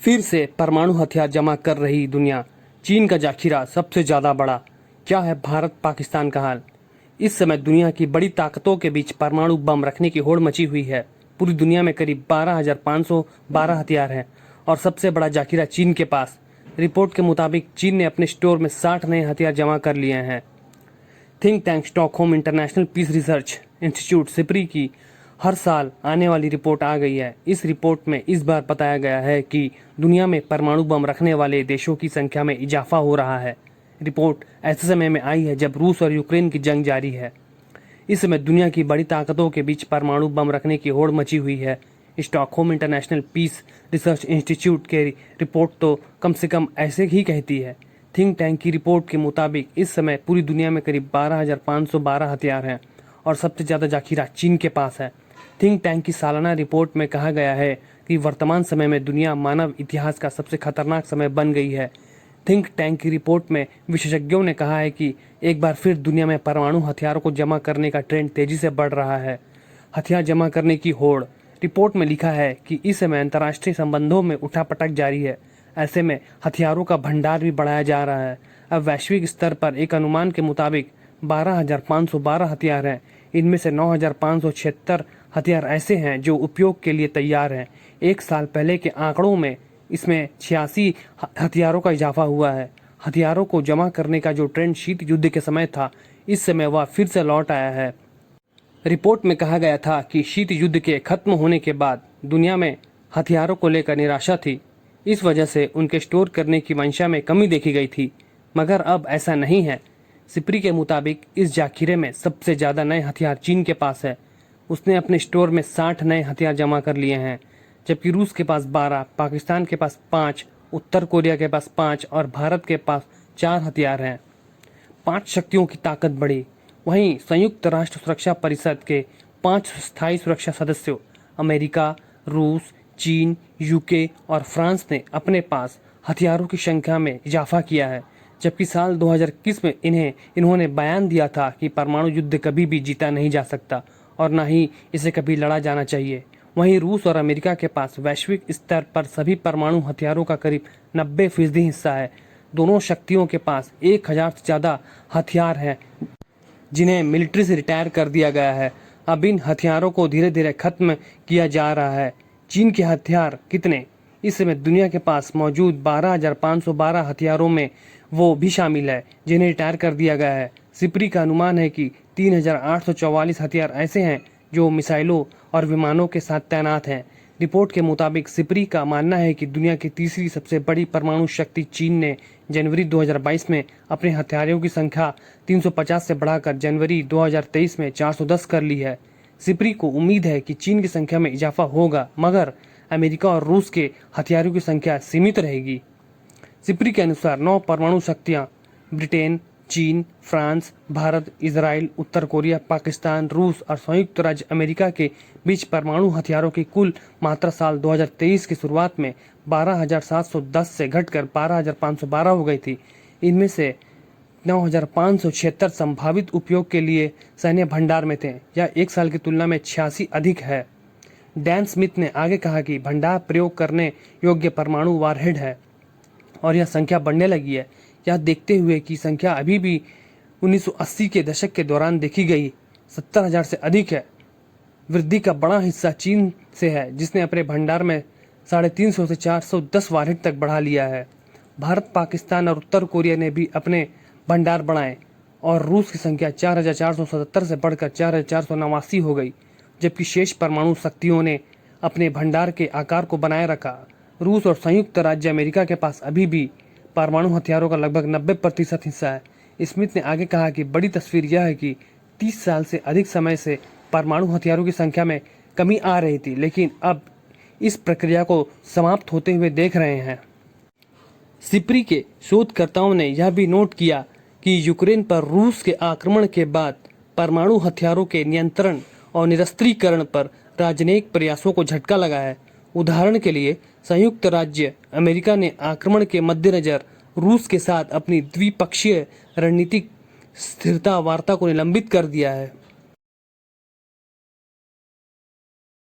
फिर से परमाणु हथियार जमा कर रही दुनिया। चीन का जाखिरा सबसे ज्यादा बड़ा। क्या है भारत पाकिस्तान का हाल? इस समय दुनिया की बड़ी ताकतों के बीच परमाणु बम रखने की होड़ मची हुई है। पूरी दुनिया में करीब 12,512 हथियार हैं और सबसे बड़ा जाखिरा चीन के पास। रिपोर्ट के मुताबिक चीन ने अपने स्टोर में 60 नए हथियार जमा कर लिए हैं। Think tank Stockholm International Peace Research Institute SIPRI की हर साल आने वाली रिपोर्ट आ गई है। इस रिपोर्ट में इस बार बताया गया है कि दुनिया में परमाणु बम रखने वाले देशों की संख्या में इजाफा हो रहा है। रिपोर्ट ऐसे समय में आई है जब रूस और यूक्रेन की जंग जारी है। इस समय दुनिया की बड़ी ताकतों के बीच परमाणु बम रखने की होड़ मची हुई है। Stockholm International Peace Research Institute की रिपोर्ट तो कम से कम ऐसे ही कहती है। थिंक टैंक की रिपोर्ट के मुताबिक इस समय पूरी दुनिया में करीब 12,512 हथियार हैं और सबसे ज़्यादा जाखिरा चीन के पास है। थिंक टैंक की सालाना रिपोर्ट में कहा गया है कि वर्तमान समय में दुनिया मानव इतिहास का सबसे खतरनाक समय बन गई है। थिंक टैंक की रिपोर्ट में विशेषज्ञों ने कहा है कि एक बार फिर दुनिया में परमाणु हथियारों को जमा करने का ट्रेंड तेजी से बढ़ रहा है। हथियार जमा करने की होड़। रिपोर्ट में लिखा है कि इस समय अंतर्राष्ट्रीय संबंधों में उठापटक जारी है। ऐसे में हथियारों का भंडार भी बढ़ाया जा रहा है। अब वैश्विक स्तर पर एक अनुमान के मुताबिक 12,512 हथियार हैं। इनमें से 9,576 हथियार ऐसे हैं जो उपयोग के लिए तैयार हैं। एक साल पहले के आंकड़ों में इसमें 86 हथियारों का इजाफा हुआ है। हथियारों को जमा करने का जो ट्रेंड शीत युद्ध के समय था, इस समय वह फिर से लौट आया है। रिपोर्ट में कहा गया था कि शीत युद्ध के खत्म होने के बाद दुनिया में हथियारों को लेकर निराशा थी। इस वजह से उनके स्टोर करने की मंशा में कमी देखी गई थी, मगर अब ऐसा नहीं है। सिप्री के मुताबिक इस जाखिरे में सबसे ज़्यादा नए हथियार चीन के पास है। उसने अपने स्टोर में 60 नए हथियार जमा कर लिए हैं, जबकि रूस के पास 12, पाकिस्तान के पास 5, उत्तर कोरिया के पास 5 और भारत के पास 4 हथियार हैं। 5 शक्तियों की ताकत बढ़ी। वहीं संयुक्त राष्ट्र सुरक्षा परिषद के 5 स्थायी सुरक्षा सदस्यों अमेरिका, रूस, चीन, यूके और फ्रांस ने अपने पास हथियारों की संख्या में इजाफा किया है, जबकि साल 2021 में इन्होंने बयान दिया था कि परमाणु युद्ध कभी भी जीता नहीं जा सकता और न ही इसे कभी लड़ा जाना चाहिए। वहीं रूस और अमेरिका के पास वैश्विक स्तर पर सभी परमाणु हथियारों का करीब 90% हिस्सा है। दोनों शक्तियों के पास 1000 से ज़्यादा हथियार हैं जिन्हें मिलिट्री से रिटायर कर दिया गया है। अब इन हथियारों को धीरे धीरे खत्म किया जा रहा है। चीन के हथियार कितने? इस समय दुनिया के पास मौजूद 12,512 हथियारों में वो भी शामिल है जिन्हें रिटायर कर दिया गया है। सिप्री का अनुमान है कि 3,844 हथियार ऐसे हैं जो मिसाइलों और विमानों के साथ तैनात हैं। रिपोर्ट के मुताबिक सिप्री का मानना है कि दुनिया की तीसरी सबसे बड़ी परमाणु शक्ति चीन ने जनवरी 2022 में अपने हथियारों की संख्या 350 से बढ़ाकर जनवरी 2023 में 410 कर ली है। सिप्री को उम्मीद है कि चीन की संख्या में इजाफा होगा, मगर अमेरिका और रूस के हथियारों की संख्या सीमित रहेगी। सिप्री के अनुसार 9 परमाणु शक्तियां ब्रिटेन, चीन, फ्रांस, भारत, इजराइल, उत्तर कोरिया, पाकिस्तान, रूस और संयुक्त राज्य अमेरिका के बीच परमाणु हथियारों की कुल मात्रा साल 2023 की शुरुआत में 12,710 से घटकर 12,512 हो गई थी। इनमें से 9,576 संभावित उपयोग के लिए सैन्य भंडार में थे। यह एक साल की तुलना में 86 अधिक है। डैन स्मिथ ने आगे कहा कि भंडार प्रयोग करने योग्य परमाणु वारहेड है और यह संख्या बढ़ने लगी है। यह देखते हुए कि संख्या अभी भी 1980 के दशक के दौरान देखी गई 70,000 से अधिक है। वृद्धि का बड़ा हिस्सा चीन से है, जिसने अपने भंडार में 350 से 410 वारहेड तक बढ़ा लिया है। भारत, पाकिस्तान और उत्तर कोरिया ने भी अपने भंडार बढ़ाए और रूस की संख्या 4,477 से बढ़कर 4,489 हो गई, जबकि शेष परमाणु शक्तियों ने अपने भंडार के आकार को बनाए रखा। रूस और संयुक्त राज्य अमेरिका के पास अभी भी परमाणु हथियारों का लगभग 90% हिस्सा है। स्मिथ ने आगे कहा कि बड़ी तस्वीर यह है कि 30 साल से अधिक समय से परमाणु हथियारों की संख्या में कमी आ रही थी, लेकिन अब इस प्रक्रिया को समाप्त होते हुए देख रहे हैं। सिप्री के शोधकर्ताओं ने यह भी नोट किया कि यूक्रेन पर रूस के आक्रमण के बाद परमाणु हथियारों के नियंत्रण और निरस्त्रीकरण पर राजनयिक प्रयासों को झटका लगा है। उदाहरण के लिए संयुक्त राज्य अमेरिका ने आक्रमण के मद्देनजर रूस के साथ अपनी द्विपक्षीय रणनीतिक स्थिरता वार्ता को निलंबित कर दिया है।